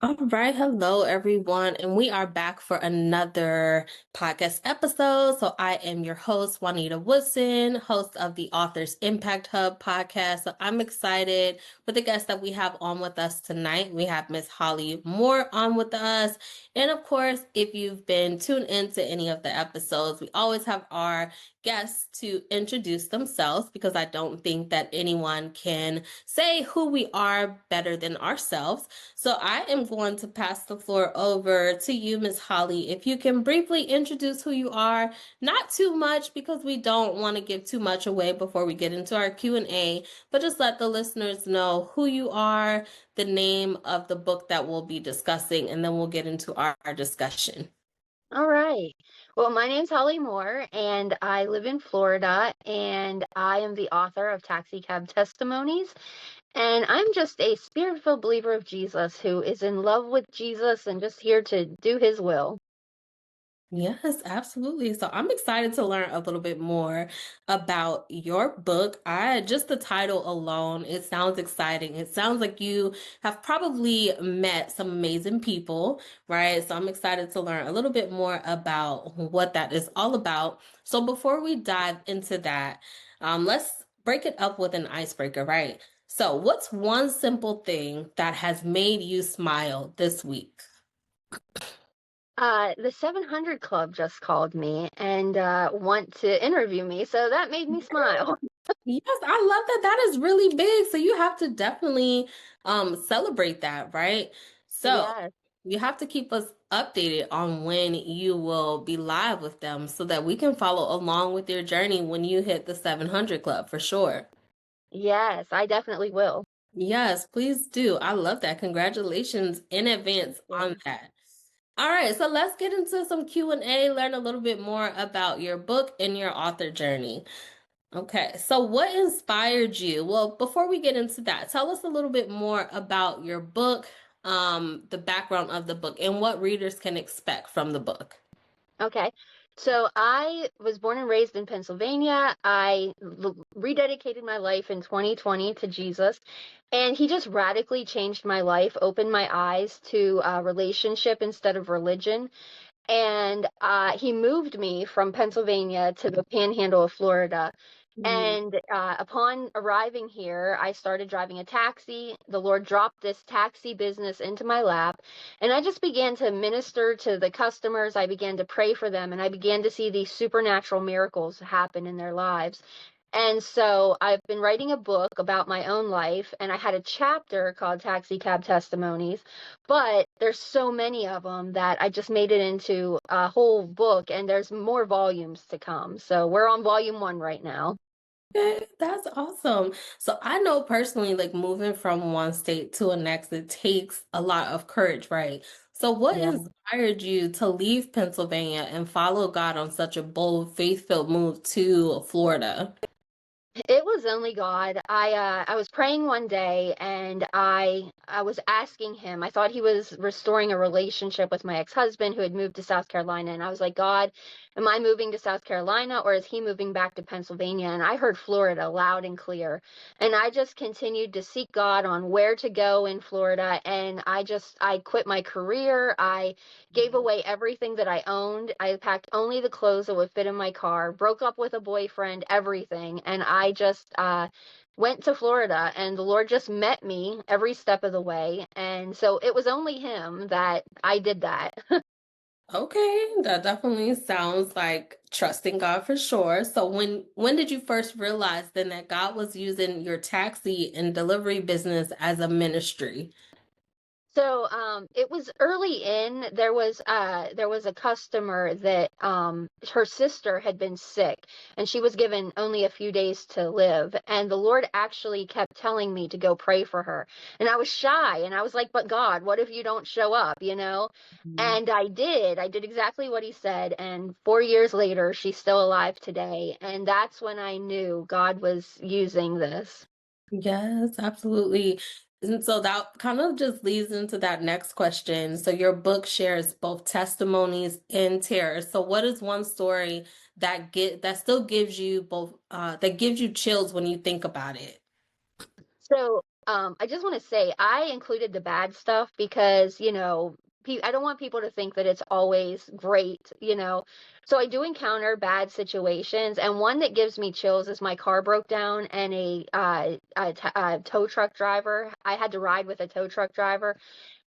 All right. Hello, everyone. And we are back for another podcast episode. So I am your host, Juanita Woodson, host of the Authors Impact Hub podcast. So I'm excited for the guests that we have on with us tonight. We have Miss Holly Moore on with us. And of course, if you've been tuned into any of the episodes, we always have our guests to introduce themselves because I don't think that anyone can say who we are better than ourselves. So I am going to pass the floor over to you, Miss Holly. If you can briefly introduce who you are, not too much because we don't want to give too much away before we get into our Q&A, but just let the listeners know who you are, the name of the book that we'll be discussing, and then we'll get into our discussion. All right. Well, my name's Holly Moore, and I live in Florida, and I am the author of Taxicab Testimonies. And I'm just a spirit-filled believer of Jesus who is in love with Jesus and just here to do his will. Yes, absolutely. So I'm excited to learn a little bit more about your book. I just the title alone, it sounds exciting. It sounds like you have probably met some amazing people, right? So I'm excited to learn a little bit more about what that is all about. So before we dive into that, let's break it up with an icebreaker, right? So what's one simple thing that has made you smile this week? The 700 Club just called me and want to interview me, so that made me smile. Yes, I love that. That is really big. So you have to definitely celebrate that, right? So Yes. you have to keep us updated on when you will be live with them so that we can follow along with your journey when you hit the 700 Club for sure. Yes, I definitely will. Yes, please do. I love that. Congratulations in advance on that. All right, so let's get into some Q&A, learn a little bit more about your book and your author journey. Okay, so what inspired you? Well, before we get into that, tell us a little bit more about your book, the background of the book, and what readers can expect from the book. Okay. So I was born and raised in Pennsylvania. I rededicated my life in 2020 to Jesus, and he just radically changed my life, opened my eyes to relationship instead of religion. And he moved me from Pennsylvania to the panhandle of Florida. Mm. And upon arriving here, I started driving a taxi. The Lord dropped this taxi business into my lap, and I just began to minister to the customers. I began to pray for them, and I began to see these supernatural miracles happen in their lives. And so I've been writing a book about my own life, and I had a chapter called Taxicab Testimonies, but there's so many of them that I just made it into a whole book, and there's more volumes to come. So we're on volume 1 right now. Okay, that's awesome. So I know personally, like moving from one state to a next, it takes a lot of courage, right? So what Yeah. inspired you to leave Pennsylvania and follow God on such a bold, faith-filled move to Florida? It was only God. I was praying one day and I was asking him. I thought he was restoring a relationship with my ex-husband who had moved to South Carolina, and I was like, God, am I moving to South Carolina or is he moving back to Pennsylvania? And I heard Florida loud and clear. And I just continued to seek God on where to go in Florida, and I quit my career. I gave away everything that I owned. I packed only the clothes that would fit in my car, broke up with a boyfriend, everything. And I just went to Florida, and the Lord just met me every step of the way. And so it was only him that I did that. Okay, that definitely sounds like trusting God for sure. So when did you first realize then that God was using your taxi and delivery business as a ministry? So it was early in. There was a customer that her sister had been sick, and she was given only a few days to live, and the Lord actually kept telling me to go pray for her. And I was shy, and I was like, but God, what if you don't show up? Mhm. And I did exactly what he said, and 4 years later she's still alive today, and that's when I knew God was using this. Yes, absolutely. And so that kind of just leads into that next question. So your book shares both testimonies and terror. So what is one story that still gives you both that gives you chills when you think about it? So I just want to say I included the bad stuff because, I don't want people to think that it's always great. So I do encounter bad situations, and one that gives me chills is my car broke down and a tow truck driver. I had to ride with a tow truck driver,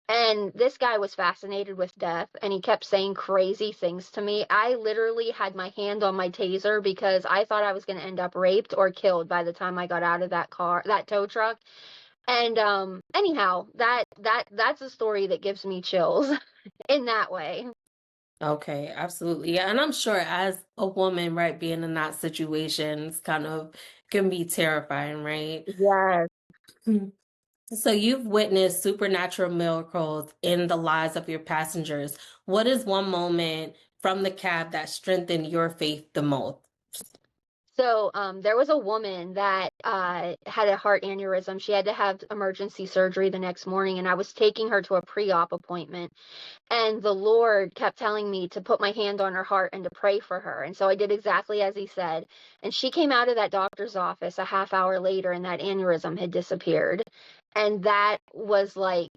and this guy was fascinated with death, and he kept saying crazy things to me. I literally had my hand on my taser because I thought I was going to end up raped or killed by the time I got out of that tow truck. And anyhow, that's a story that gives me chills in that way. Okay, absolutely. Yeah, and I'm sure as a woman, right, being in that situation is kind of can be terrifying, right? Yes. Mhm. So you've witnessed supernatural miracles in the lives of your passengers. What is one moment from the cab that strengthened your faith the most? So there was a woman that had a heart aneurysm. She had to have emergency surgery the next morning, and I was taking her to a pre-op appointment. And the Lord kept telling me to put my hand on her heart and to pray for her. And so I did exactly as he said. And she came out of that doctor's office a half hour later, and that aneurysm had disappeared. And that was like,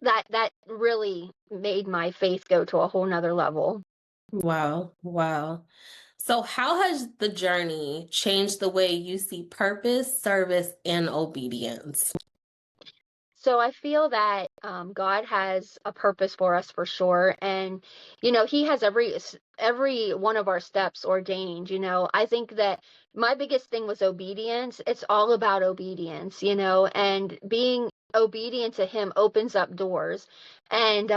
that really made my faith go to a whole nother level. Wow, wow. So how has the journey changed the way you see purpose, service, and obedience? So I feel that God has a purpose for us for sure, and He has every one of our steps ordained. I think that my biggest thing was obedience. It's all about obedience, and being obedient to Him opens up doors. And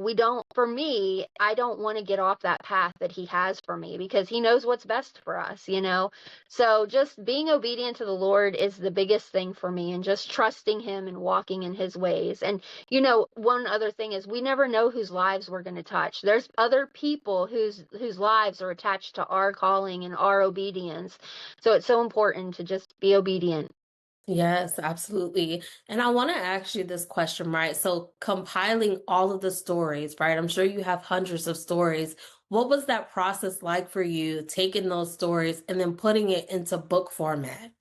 we don't. For me, I don't want to get off that path that He has for me because He knows what's best for us. So just being obedient to the Lord is the biggest thing for me, and just trusting him and walking in his ways. And one other thing is we never know whose lives we're going to touch. There's other people whose lives are attached to our calling and our obedience. So it's so important to just be obedient. Yes, absolutely. And I want to ask you this question, right? So, compiling all of the stories, right? I'm sure you have hundreds of stories. What was that process like for you, taking those stories and then putting it into book format?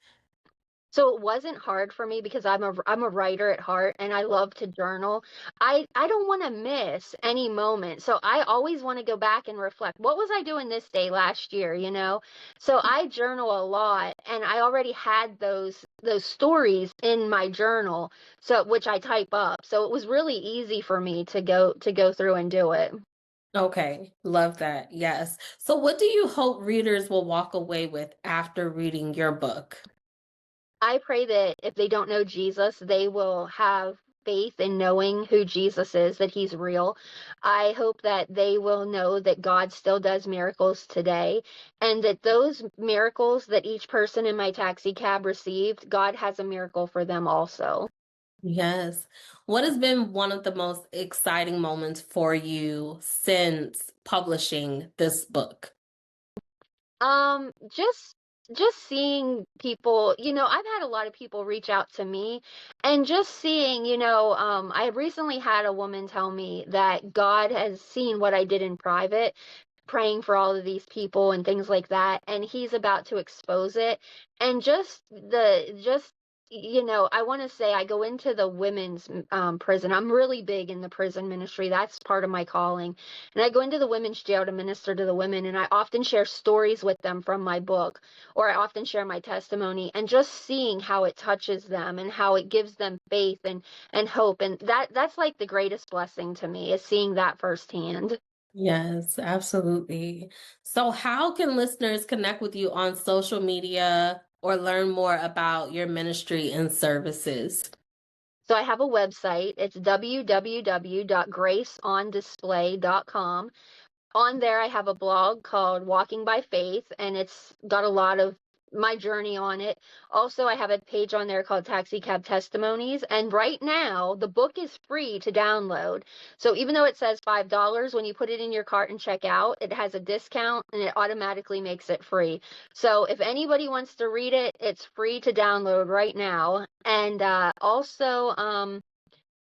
So it wasn't hard for me because I'm a writer at heart, and I love to journal. I don't want to miss any moment. So I always want to go back and reflect. What was I doing this day last year? So I journal a lot, and I already had those stories in my journal, so which I type up. So it was really easy for me to go through and do it. Okay, love that. Yes. So, what do you hope readers will walk away with after reading your book? I pray that if they don't know Jesus, they will have faith in knowing who Jesus is, that he's real. I hope that they will know that God still does miracles today, and that those miracles that each person in my taxi cab received, God has a miracle for them also. Yes. What has been one of the most exciting moments for you since publishing this book? Just seeing people, I've had a lot of people reach out to me, and just seeing, I recently had a woman tell me that God has seen what I did in private, praying for all of these people and things like that, and he's about to expose it. And I want to say I go into the women's prison. I'm really big in the prison ministry. That's part of my calling. And I go into the women's jail to minister to the women, and I often share stories with them from my book, or I often share my testimony, and just seeing how it touches them and how it gives them faith and hope. And that's like the greatest blessing to me, is seeing that firsthand. Yes, absolutely. So, how can listeners connect with you on social media or learn more about your ministry and services? So I have a website. It's www.graceondisplay.com. On there, I have a blog called Walking by Faith, and it's got a lot of my journey on it. Also, I have a page on there called Taxicab Testimonies, and right now the book is free to download. So even though it says $5, when you put it in your cart and check out, it has a discount, and it automatically makes it free. So if anybody wants to read it, it's free to download right now. And also, I'm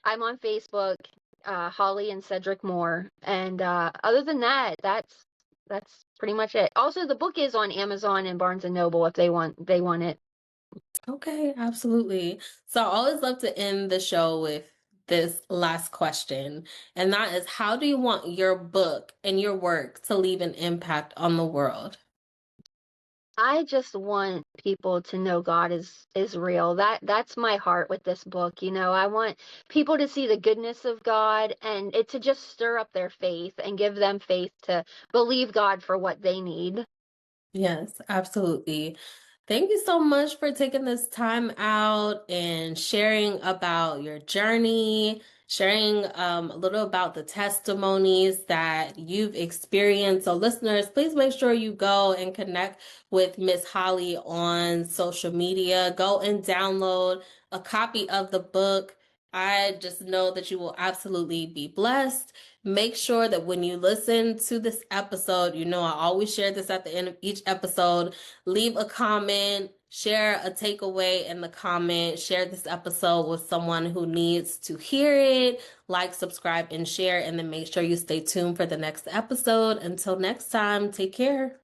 on Facebook, Holly and Cedric Moore, and other than that, that's pretty much it. Also, the book is on Amazon and Barnes and Noble if they want it. Okay, absolutely. So I always love to end the show with this last question, and that is, how do you want your book and your work to leave an impact on the world? I just want people to know God is real. That's my heart with this book. I want people to see the goodness of God and it to just stir up their faith and give them faith to believe God for what they need. Yes, absolutely. Thank you so much for taking this time out and sharing about your journey, sharing a little about the testimonies that you've experienced. So, listeners, please make sure you go and connect with Miss Holly on social media. Go and download a copy of the book. I just know that you will absolutely be blessed. Make sure that when you listen to this episode, I always share this at the end of each episode. Leave a comment, share a takeaway in the comment, share this episode with someone who needs to hear it. Like, subscribe, and share, and then make sure you stay tuned for the next episode. Until next time, take care.